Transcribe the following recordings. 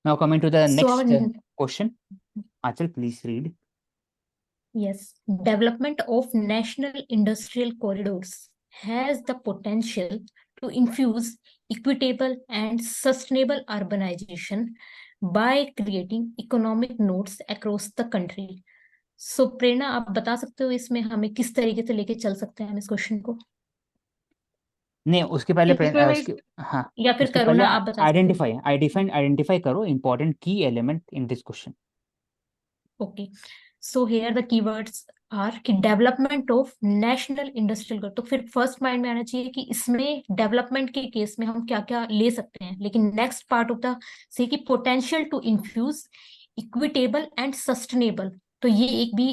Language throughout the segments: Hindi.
Now coming to the So next our question. Achal, please read. yes, development of national industrial corridors has the potential to infuse equitable and sustainable urbanization by creating economic nodes across the country. सो प्रेरणा, आप बता सकते हो इसमें हमें किस तरीके से लेके चल सकते हैं हम इस क्वेश्चन को, नहीं, उसके पहले इसमें मैं उसके हाँ, या फिर उसके पहले करुणा आप बता सकते आइडेंटिफाई करो important key element in this question. हो. Okay, so here the keywords are कि development of national industrial growth. तो फिर फर्स्ट माइंड में आना चाहिए कि इसमें डेवलपमेंट के केस में हम क्या क्या ले सकते हैं, लेकिन नेक्स्ट पार्ट ऑफ द से कि potential to infuse equitable and sustainable. तो ये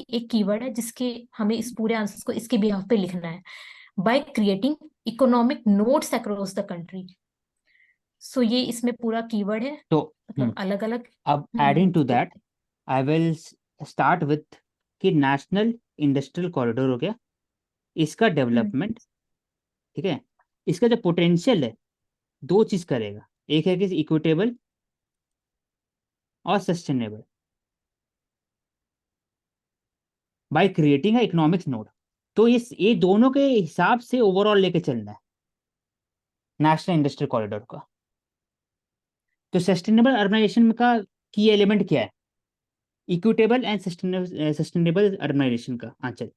एक कीवर्ड है जिसके हमें इस पूरे आंसर को इसके बिहाफ पे लिखना है. By creating economic nodes across the country. So ये इसमें पूरा कीवर्ड है, तो मतलब अलग अलग. अब adding to that I will start with कि नेशनल इंडस्ट्रियल कॉरिडोर हो गया, इसका डेवलपमेंट, ठीक है, इसका जो पोटेंशियल है दो चीज करेगा. एक है कि इक्विटेबल और sustainable by creating a economics node. तो ये दोनों के हिसाब से ओवरऑल लेके चलना है नेशनल इंडस्ट्रियल कॉरिडोर का. तो सस्टेनेबल अर्बनाइजेशन का की एलिमेंट क्या है? इक्विटेबल एंड सस्टेनेबल अर्बनाइजेशन का आंचल.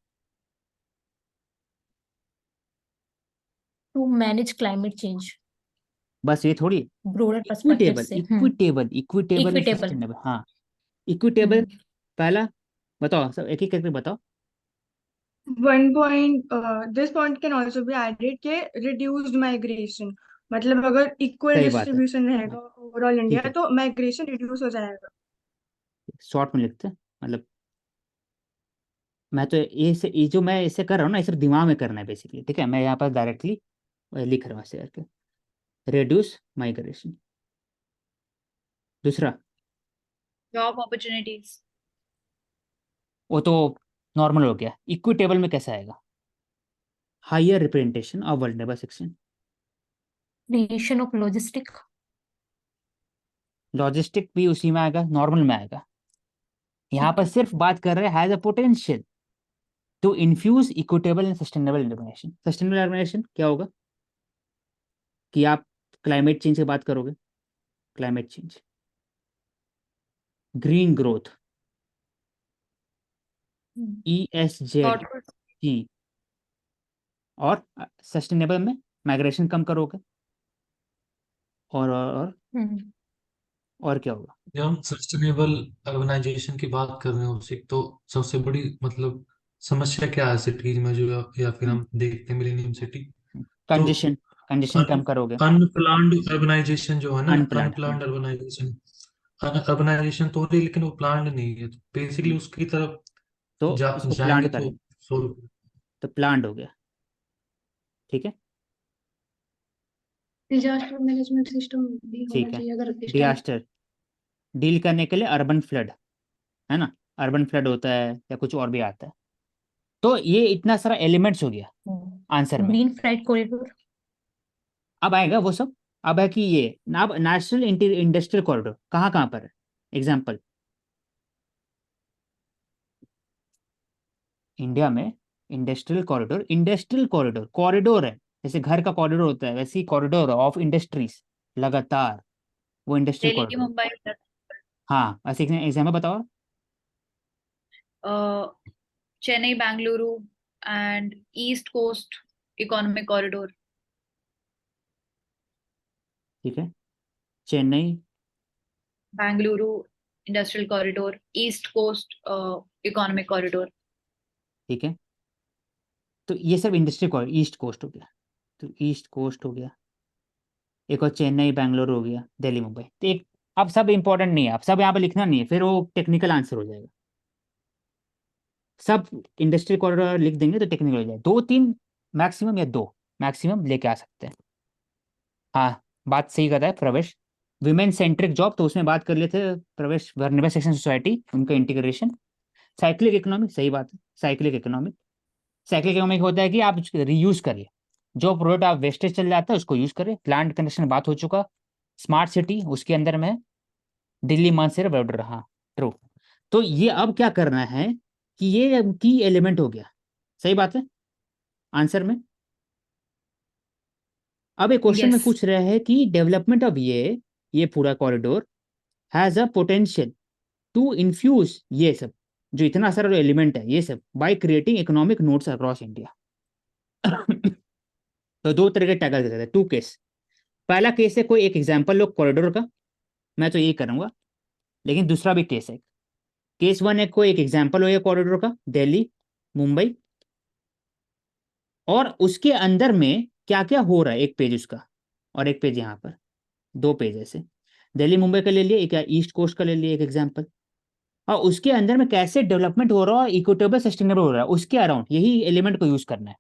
To manage climate change. बस ये थोड़ी. ब्रोडर पर्सपेक्टिव इक्विटेबल से. Equitable equitable and equitable. Sustainable. हाँ, इक्विटेबल. पहला बताओ, सब एक एक करके बताओ. One point this point can also be added के रिड्यूस्ड माइग्रेशन, मतलब अगर इक्वल सही बात है. डिस्ट्रीब्यूशन रहेगा ओवरऑल ठीक इंडिया है, तो माइग्रेशन रिड्यूस हो जाएगा. शॉर्ट में लिखते हैं. मतलब मैं तो ये जो मैं इसे कर रहा हूँ ना, ये सिर्फ दिमाग में करना है बेसिकली. ठीक है, मैं यहाँ पर डायरेक्टली लिख रहा हूँ ऐसे करके. Reduce migration. दूसरा, जॉब अपॉर्चुनिटीज. वो तो नॉर्मल हो गया. इक्विटेबल में कैसा आएगा? Higher representation of vulnerable section. Creation of logistic. Logistic भी उसी में आएगा, नॉर्मल में आएगा. यहाँ पर सिर्फ बात कर रहे हैं has a potential to infuse equitable and sustainable urbanisation. Sustainable urbanisation क्या होगा कि आप क्लाइमेट चेंज की बात करोगे, climate change, green growth, ESG, और सस्टेनेबल में माइग्रेशन कम करोगे. और क्या होगा? जब हम सस्टेनेबल अर्बनाइजेशन की बात कर रहे हैं उसी, तो सबसे बड़ी मतलब समस्या क्या है सिटीज में जो, या फिर हम देखते हैं मिलेनियम सिटी, तो कंजेशन. कंजेशन कम करोगे. अनप्लान्ड अर्बनाइजेशन जो है ना, अनप्लान्ड. Unplanned urbanisation. अर्बनाइजेशन तो हो रही है लेकिन वो प्लान्ड नहीं है, तो बेसिकली उसकी तरफ तो उसको जाएंगे प्लांट तो करें, सोल्व. तो प्लांट हो गया. ठीक है. डिजास्टर मैनेजमेंट सिस्टम भी होना ठीक है. चाहिए अगर डिजास्टर डील करने के लिए अर्बन फ्लड, है ना, अर्बन फ्लड होता है या कुछ और भी आता है. तो ये इतना सारा एलिमेंट्स हो गया आंसर में. Green flight corridor. अब आएगा वो सब. अब है कि ये अब नेशनल इंडस्ट्रियल कॉरिडोर कहाँ कहाँ पर है. एग्जाम्पल, इंडिया में इंडस्ट्रियल कॉरिडोर कॉरिडोर है. जैसे घर का कॉरिडोर होता है वैसे ही कॉरिडोर ऑफ इंडस्ट्रीज लगातार, वो इंडस्ट्रियल दिल्ली कॉरिडोर. मुंबई. हाँ, ऐसे एग्जाम्पल बताओ. Chennai Bengaluru and east coast economic corridor. ठीक है. Chennai Bengaluru industrial corridor, east coast economic corridor. ठीक है. तो ये सब इंडस्ट्रियल कॉरिडोर ईस्ट कोस्ट हो गया. तो ईस्ट कोस्ट हो गया. एक और चेन्नई बेंगलुरु हो गया, दिल्ली मुंबई. तो एक, अब सब इंपॉर्टेंट नहीं है, अब सब यहाँ पे लिखना नहीं है, फिर वो टेक्निकल आंसर हो जाएगा. सब इंडस्ट्रियल कॉरिडोर लिख देंगे तो टेक्निकल हो जाएगा. 2-3 मैक्सिमम, या 2 मैक्सिमम लेके आ सकते हैं. हाँ, बात सही कर रहा है प्रवेश. विमेन सेंट्रिक जॉब, तो उसमें बात कर लेते थे प्रवेश, वर्नेबल सेक्शन सोसाइटी, उनका इंटीग्रेशन. साइक्लिक इकोनॉमिक, सही बात है. साइक्लिक इकोनॉमिक, साइक्लिक इकोनॉमिक होता है कि आप रीयूज करिए, जो प्रोडक्ट आप वेस्टेज चल जाता है उसको यूज करें. प्लांट कंडक्शन बात हो चुका. स्मार्ट सिटी उसके अंदर में है. दिल्ली मानसरोवर वडोदरा, हाँ ट्रू। तो ये अब क्या करना है कि ये की एलिमेंट हो गया, सही बात है आंसर में। अब एक क्वेश्चन में यस। पूछ रहे हैं कि डेवलपमेंट ऑफ ये पूरा corridor has a potential to infuse ये सब, जो इतना सारा एलिमेंट है ये सब, by creating economic nodes across India. तो दो तरह के टैकल करते हैं, टू केस। पहला केस है कोई एक एग्जांपल लो कॉरिडोर का, मैं तो यही करूंगा, लेकिन दूसरा भी केस है। केस वन है कोई एक एग्जांपल हो ये कॉरिडोर का, दिल्ली मुंबई, और उसके अंदर में क्या क्या हो रहा है, एक पेज उसका और एक पेज यहाँ पर, दो पेज ऐसे। दिल्ली मुंबई का ले लिए, एक ईस्ट कोस्ट का ले लिए एक एग्जांपल, और उसके अंदर में कैसे डेवलपमेंट हो रहा है, इक्विटेबल सस्टेनेबल हो रहा है, उसके अराउंड यही एलिमेंट को यूज करना है।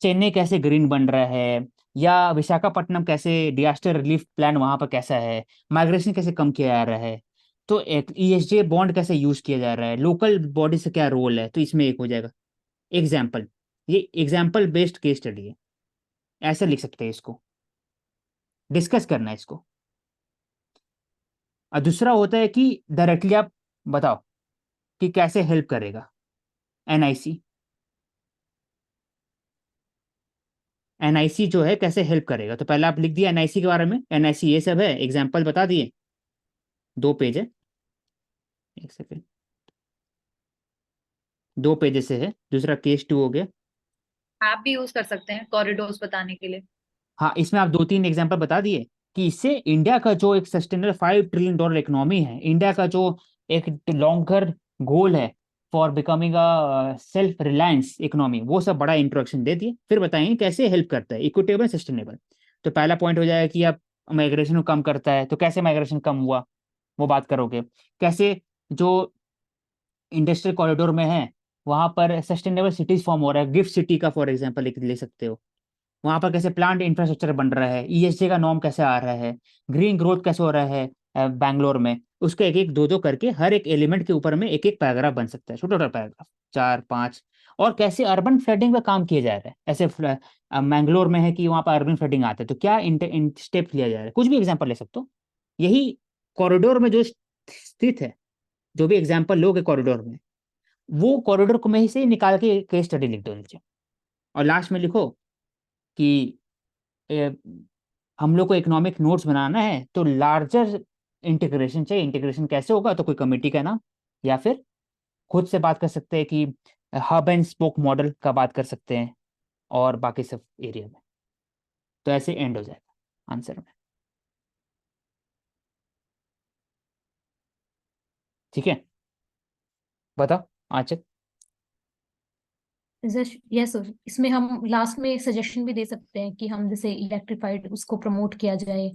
चेन्नई कैसे ग्रीन बन रहा है, या विशाखापट्टनम कैसे डिजास्टर रिलीफ प्लान वहां पर कैसा है, माइग्रेशन कैसे कम किया जा रहा है, तो एक ईएसजे बॉन्ड कैसे यूज किया जा रहा है, लोकल बॉडी से क्या रोल है, तो इसमें एक हो जाएगा एग्जाम्पल। ये एग्जाम्पल बेस्ड केस स्टडी है, ऐसे लिख सकते हैं इसको, डिस्कस करना है इसको। और दूसरा होता है कि डायरेक्टली आप बताओ कि कैसे हेल्प करेगा एनआईसी, एनआईसी जो है कैसे हेल्प करेगा। तो पहले आप लिख दिया एनआईसी के बारे में, एनआईसी ये सब है, एग्जाम्पल बता दिए, दो पेज है, एक सेकेंड, दो पेज से है, दूसरा केस टू हो गया। आप भी यूज कर सकते हैं कॉरिडोर्स बताने के लिए। हाँ, इसमें आप दो तीन एग्जाम्पल बता दिए कि इससे इंडिया का जो एक सस्टेनेबल $5 ट्रिलियन इकोनॉमी है, इंडिया का जो एक लॉन्गर गोल है for becoming a self reliance economy, वो सब बड़ा इंट्रोडक्शन दे दिए। फिर बताएंगे कैसे हेल्प करता है इक्विटेबल सस्टेनेबल। तो पहला पॉइंट हो जाएगा कि आप माइग्रेशन को कम करता है, तो कैसे माइग्रेशन कम हुआ वो बात करोगे, कैसे जो इंडस्ट्रियल कॉरिडोर में है वहां पर सस्टेनेबल सिटीज फॉर्म हो रहा है, गिफ्ट सिटी का फॉर एग्जाम्पल ले सकते हो, वहां पर कैसे प्लांट इंफ्रास्ट्रक्चर बन रहा है, ईएसजी का नॉर्म कैसे आ रहा है, ग्रीन ग्रोथ कैसे हो रहा है बैंगलोर में, उसके एक एक दो दो करके हर एक एलिमेंट के ऊपर में एक एक पैराग्राफ बन सकता है, छोटा छोटा पैराग्राफ, चार पांच। और कैसे अर्बन फ्लडिंग पे काम किया जा रहा है, ऐसे मैंगलोर में है कि वहां पर अर्बन फ्लडिंग आता है, तो क्या स्टेप लिया जा रहा है, कुछ भी एग्जाम्पल ले सकते हो। यही कॉरिडोर में जो स्थित है, जो भी एग्जाम्पल लोगे कॉरिडोर में, वो कॉरिडोर को में ही से निकाल के केस स्टडी लिख दो नीचे, और लास्ट में लिखो कि ए, हम लोग को इकोनॉमिक नोट्स बनाना है, तो लार्जर इंटीग्रेशन चाहिए। इंटीग्रेशन कैसे होगा, तो कोई कमेटी का नाम, या फिर खुद से बात कर सकते हैं कि हब एंड स्पोक मॉडल का बात कर सकते हैं, और बाकी सब एरिया में। तो ऐसे एंड हो जाएगा आंसर में, ठीक है। बताओ आज। यस, इसमें हम लास्ट में सजेशन भी दे सकते हैं कि हम जैसे इलेक्ट्रिफाइड उसको प्रमोट किया जाए,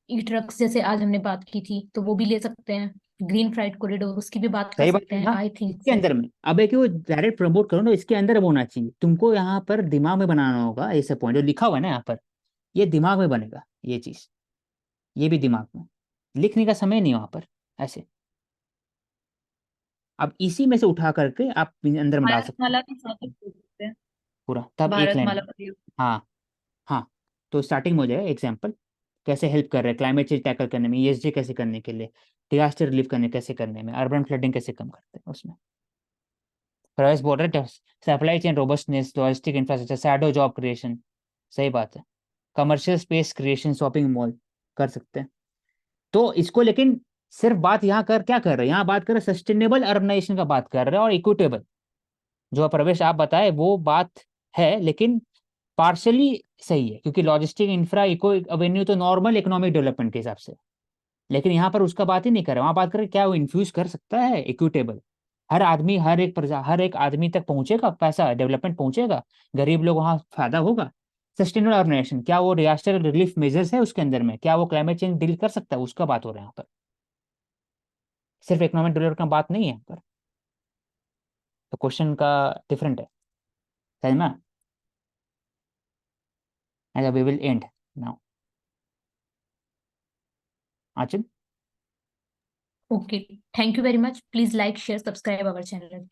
ई ट्रक्स जैसे आज हमने बात की थी तो वो भी ले सकते हैं, ग्रीन फ्राइड कॉरिडोर उसकी भी बात कर सही बात सकते है हैं ना, आई थिंक इसके सो। अंदर में अब है कि वो डायरेक्ट प्रमोट करो ना, इसके अंदर होना चाहिए तुमको, यहाँ पर दिमाग में बनाना होगा ऐसे पॉइंट जो लिखा हुआ है ना यहाँ पर, ये दिमाग में बनेगा ये चीज, ये भी दिमाग में, लिखने का समय नहीं वहां पर ऐसे। अब इसी में से उठा करके आप अंदर में डाल सकते हो भारतमाला के साथ भी जोड़ सकते हैं। पूरा, तब एक लाइन भारतमाला में। परियोजना। हाँ हाँ, तो स्टार्टिंग में हो जाएगा एग्जाम्पल, कैसे हेल्प कर रहे हैं क्लाइमेट चेंज टैकल करने में, ईएसजी कैसे करने के लिए, डिजास्टर रिलीफ करने कैसे करने में, अर्बन फ्लडिंग कैसे कम करते हैं उसमें, प्रवेश बोल रहे supply chain robustness, logistic infrastructure, shadow job creation, सही बात है, commercial space creation, shopping mall कर सकते हैं। तो इसको लेकिन सिर्फ बात यहाँ कर क्या कर रहे हैं, यहाँ बात कर रहे हैं सस्टेनेबल अर्बनाइजेशन का बात कर रहे हैं, और इक्विटेबल जो प्रवेश आप बताए वो बात है, लेकिन पार्शली सही है, क्योंकि लॉजिस्टिक इंफ्रा इको एवेन्यू तो नॉर्मल इकोनॉमिक डेवलपमेंट के हिसाब से, लेकिन यहाँ पर उसका बात ही नहीं कर रहे, वहां बात करें क्या वो इन्फ्यूज कर सकता है इक्विटेबल, हर आदमी हर एक प्रजा हर एक आदमी तक पहुंचेगा, पैसा डेवलपमेंट पहुंचेगा, गरीब लोग वहां फायदा होगा। सस्टेनेबल ऑर्गेनाइजेशन क्या वो डिजास्टर रिलीफ मेजर्स है उसके अंदर में, क्या वो क्लाइमेट चेंज डील कर सकता है, उसका बात हो रहा है यहाँ पर, सिर्फ इकोनॉमिक डेवलपमेंट का बात नहीं है यहाँ पर। तो क्वेश्चन का डिफरेंट है, समझ में। And we will end now. आचिल। Okay, thank you very much, please like share subscribe our channel.